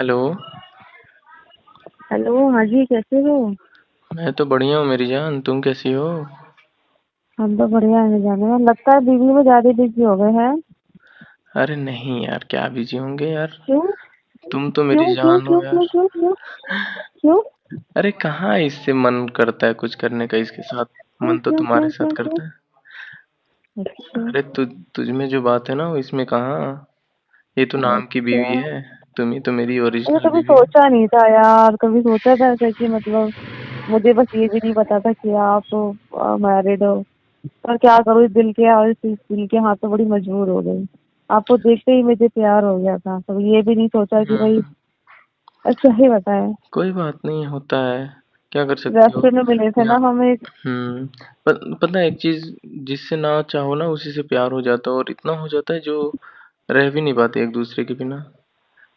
Hello. Hello. हाँ जी, कैसे हो? मैं तो बढ़िया हूँ मेरी जान, तुम कैसी हो? हम तो बढ़िया है जाने में। लगता है बीवी में ज्यादा बिजी हो गए हैं। अरे नहीं यार, क्या बिजी होंगे यार। क्यों? तुम तो क्यों मेरी क्यों जान हो क्यों यार। क्यों क्यों क्यों क्यों अरे कहाँ इससे मन करता है कुछ करने का इसके साथ। क्यों मन तो क्यों तुम्हारे क्यों साथ क्यों क्यों? करता है। अच्छा। अरे तुझ में जो बात है ना वो इसमें कहाँ। ये तो नाम की बीवी अच्छा। है। तुम ही तो मेरी मैंने ओरिजिनल कभी बीवी हो। सोचा नहीं था यार, कभी सोचा था ऐसा कि मतलब मुझे बस ये भी नहीं पता था कि आप तो मैरिड हो। पर क्या करूँ, इस दिल के और इस दिल के हाथों बड़ी मजबूर हो गई। आपको देखते ही मुझे प्यार हो गया था, तो ये भी नहीं सोचा कि भाई हम्म। क्या ही बताएं। कोई बात नहीं, होता है। क्या कर सकते हो। रास्ते में मिले थे यहाँ। ना हम एक। हम्म। पता है एक चीज। जिससे ना चाहो ना उसी से प्यार हो जाता है, और इतना हो जाता है जो रह भी नहीं पाते एक दूसरे के बिना।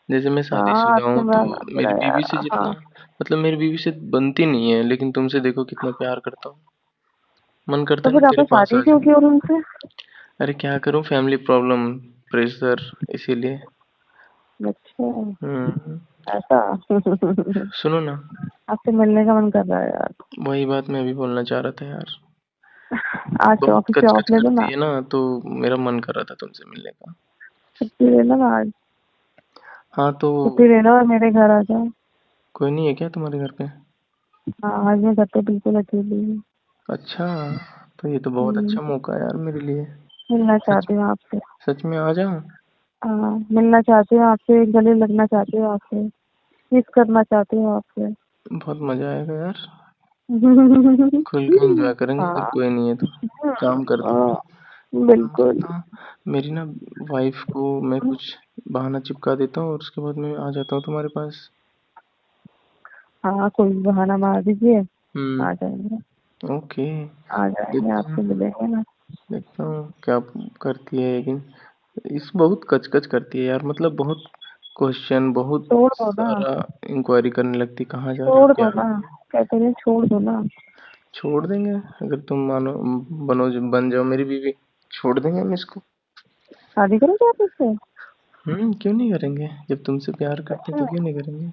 जैसे मैं हाँ, शादीशुदा आपसे हूँ तो मैं लग मेरी रहा है बीवी से यार। जितना, हाँ। मतलब मेरी बीवी से बनती नहीं है, लेकिन तुमसे देखो कितना प्यार करता हूँ। मन करता तो है ना फिर तेरे आपने पास शादी आ क्यों जाऊं। की और उनसे? अरे क्या करूँ, फैमिली प्रॉब्लम, प्रेशर, इसीलिए। अच्छा। हम्म। ऐसा। सुनो ना। आपसे मिलने का मन कर रहा है यार। वही बात मैं अभी बोलना चाह रहा था यार। आज से बहुत ऑफिस से कच कच ऑफ ले लो करती ना। है ना, तो मेरा मन कर रहा था तुमसे मिलने का। छुट्टी ले लो ना आज। हाँ तो। छुट्टी ले लो और मेरे घर आ जाओ। कोई नहीं है क्या तुम्हारे घर पे? हाँ, आज मैं घर पे बिल्कुल अकेली हूँ। अच्छा। तो ये तो बहुत हम्म, अच्छा मौका है यार मेरे लिए। मिलना सच। चाहती हूँ आपसे। सच में आ जाऊं? हाँ, मिलना चाहती हूँ आपसे, गले लगना चाहती हूँ आपसे, किस करना चाहती हूँ आपसे। बहुत मजा आएगा यार। खुल के एंजॉय करेंगे अगर हाँ। कोई नहीं है तो। काम करते हैं। हाँ, काम बिल्कुल। करता हूँ। मेरी ना वाइफ को मैं कुछ बहाना चिपका देता हूँ, और उसके बाद मैं आ जाता हूँ तुम्हारे पास। हाँ, कोई बहाना मार दीजिए। हम्म। आ जाएंगे। ओके। आ जाएंगे, देखता हूँ। आपसे मिलेंगे ना। देखता हूँ क्या करती है, लेकिन इस बहुत कच-कच करती है यार, मतलब बहुत क्वेश्चन, बहुत छोड़ दो ना। सारा इंक्वायरी करने लगती, कहाँ जा रहे हो, छोड़ दो क्या ना। कर रहे हो। कहते हैं छोड़ दो ना। छोड़ देंगे। अगर तुम मानो, बन जाओ मेरी बीवी, छोड़ देंगे हम इसको। शादी करोगे आप इससे? क्यों नहीं करेंगे, जब तुमसे प्यार करते सच हैं तो में? क्यों नहीं करेंगे।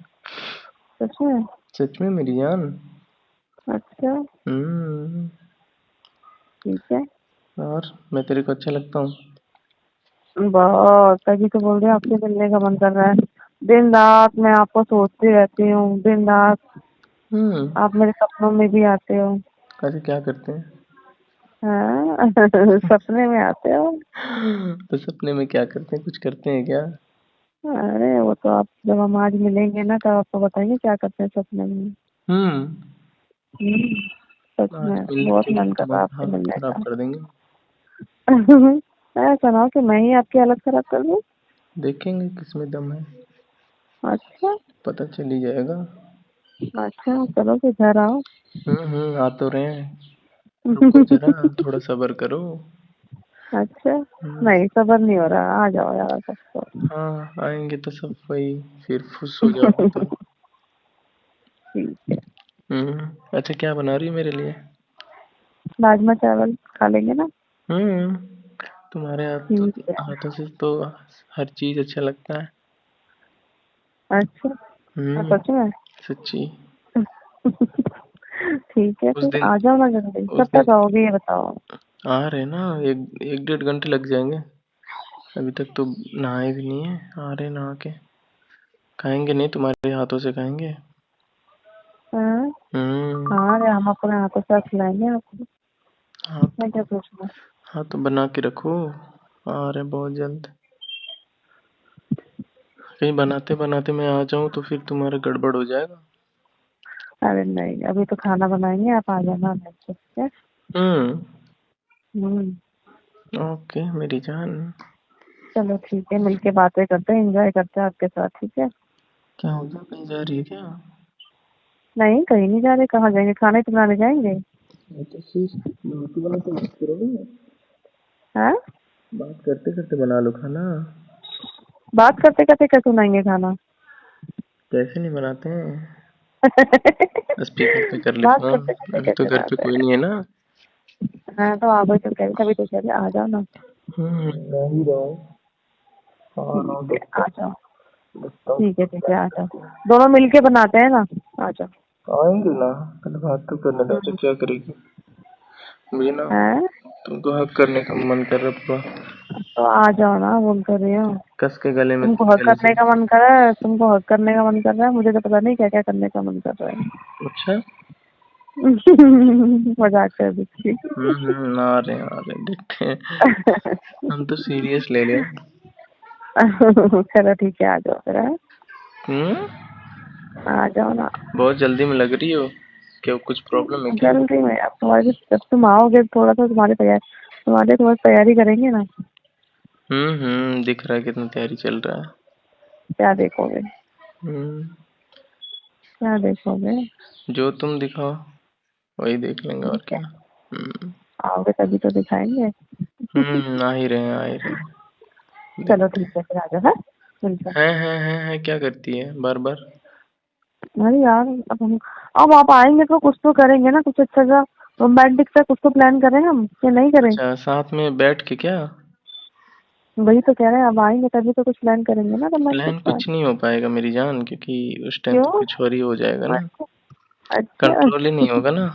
सच में? सच में मेरी जान। अच्छा। हम्म। ठीक है। और मैं तेरे को अच्छा लगता हूँ? बहुत, तभी तो बोल रही हूँ आपसे मिलने का मन कर रहा है। दिन रात मैं आपको सोचती रहती हूँ, दिन रात। हम्म। आप मेरे सपनों में भी आते हो। अरे क्या करते हैं? हाँ। सपने में आते हो। तो सपने में क्या करते हैं, कुछ करते हैं क्या? अरे वो तो आप जब हम आज मिलेंगे ना, तब आपको बताएंगे क्या करते हैं सपने में। हम्म। हम्म, सच आज में मिलने बहुत के लिए मन कर रहा है तुम्हारी आपसे हालत मिलने खराब का। कर देंगे। ऐसा ना हो कि मैं ही आपकी हालत खराब कर दूँ। देखेंगे किसमें दम है। अच्छा। पता चल ही जाएगा। अच्छा, चलो फिर घर आओ। आ तो रहे हैं। रुको जरा, थोड़ा सब्र करो। अच्छा। हम्म। नहीं, सबर नहीं हो रहा, आ जाओ यार सबको। हाँ आएंगे तो सब वही, फिर खुश हो जाओगे तो। ठीक है। अच्छा क्या बना रही हो मेरे लिए? राजमा चावल खा लेंगे ना? हम्म। तुम्हारे ठीक है। हाथों से तो हर चीज अच्छा लगता है। अच्छा। हम्म। सच में? सच्ची। ठीक है, उस फिर दिन आ जाओ ना जल्दी। कब उस दिन तक आओगे ये बताओ? आ रहे ना, एक एक डेढ़ घंटे लग जाएंगे। अभी तक तो नहाए भी नहीं है, आ रहे नहा के। खाएंगे नहीं, तुम्हारे हाथों से खाएंगे। हाँ। हम्म। हाँ, अरे हम अपने हाथों से खिलाएंगे आपको। हाँ मैं तो। क्या पूछ रहा हाँ तो बना के रखो, आ रहे बहुत जल्द। कहीं बनाते बनाते मैं आ जाऊं तो फिर तुम्हारा गड़बड़ हो जाएगा। हूँ। अरे नहीं, अभी तो खाना बनाएंगे, आप आ जाना नेक्स्ट, ठीक है? हम्म। हम्म। ओके मेरी जान। चलो ठीक है, मिलके बातें करते हैं, एंजॉय करते हैं आपके साथ, ठीक है? क्या हो गया, कहीं जा रही है क्या? नहीं, कहीं नहीं जा रहे, कहाँ जाएंगे, खाना ही तो बनाने जाएंगे। तो शीश, बनाते बनाते बात करोगे? हाँ। बात करते करते बना लो खाना। बात करते करते कैसे सुनाएंगे खाना? कैसे नहीं बनाते हैं। स्पीकर पे कर ले बात फोन। करते करते अभी तो कैसे घर पे बनाते कोई हैं? नहीं है ना। हाँ, तो आ गए तो कह तभी तो कह रहे आ जाओ ना। मैं ही रहा हूँ। आ रहा हूँ ठीक है, आ देखता जाओ। देखता हूँ। ठीक है, आ जाओ। दोनों मिलके बनाते हैं ना, आ जाओ। आएंगे ना, पहले बात तो करने दो। तो क्या करेगी मुझे ना, है तुमको हक करने का मन कर रहा पूरा, तो आ जाओ ना, बोल कर रही हो। कस के गले में, तुमको हक गले से। करने का मन कर रहा है, तुमको हक करने का मन कर रहा है, मुझे तो पता नहीं क्या क्या करने का मन कर रहा है। अच्छा। मजाक कर दी थी। आ रहे हैं, देखते हैं। हम तो सीरियस ले लिया। चलो ठीक है, आ जाओ फिर, हाँ? हम्म। आ जाओ ना। बहुत जल्दी में लग रही हो, क्या कुछ प्रॉब्लम है क्या? जल्दी में, अब तुम्हारी, जब तुम आओगे थोड़ा सा तुम्हारे थोड़ा तैयारी करेंगे ना। दिख रहा है कितना तैयारी चल रहा है। क्या देखोगे? हम्म। क्या देखोगे? जो तुम दिखाओ वही देख लेंगे, और ठीक है, क्या। हम्म। आओगे तभी तो दिखाएंगे। आ ही रहे हैं, आ ही रहे हैं। चलो देखते ठीक है, फिर आ जाओ, हाँ? मिलते हैं। हैं, क्या करती है बार बार? अरे यार, अब आप आएंगे तो कुछ तो करेंगे ना, कुछ अच्छा सा रोमांटिक सा कुछ तो प्लान करें हम, या नहीं करें? अच्छा, साथ में बैठ के क्या? वही तो कह रहे हैं, अब आएंगे तभी तो कुछ प्लान करेंगे ना रोमांटिक प्लान सा। कुछ नहीं हो पाएगा मेरी जान, क्योंकि उस टाइम तो क्यों? कुछ और ही हो जाएगा ना। अच्छा। अच्छा। कंट्रोल ही नहीं होगा ना।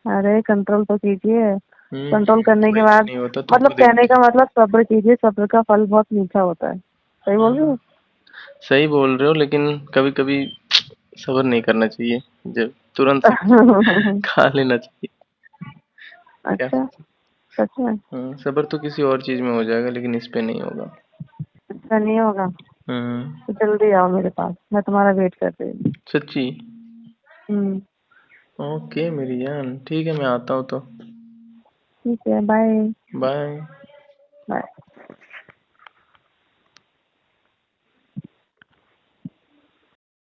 अरे कंट्रोल तो कीजिए। कंट्रोल करने के वही तो बाद, नहीं होता, मतलब तुमको देख कहने के। का मतलब सब्र कीजिए, सब्र का फल बहुत मीठा होता है। सही बोल रही हाँ, हूँ? सही बोल रहे हो, लेकिन कभी कभी सब्र नहीं करना चाहिए, जब तुरंत खा लेना चाहिए। क्या? अच्छा, सच में? सब्र तो किसी और चीज में हो जाएगा, लेकिन इस पे नहीं होगा। अच्छा नहीं होगा? हम्म। तो जल्दी आओ मेरे पास, मैं तुम्हारा वेट कर रही हूँ। सच्ची? हम्म। ओके मेरी जान, ठीक है, मैं आता हूँ तो। ठीक है, बाय। बाय। बाय।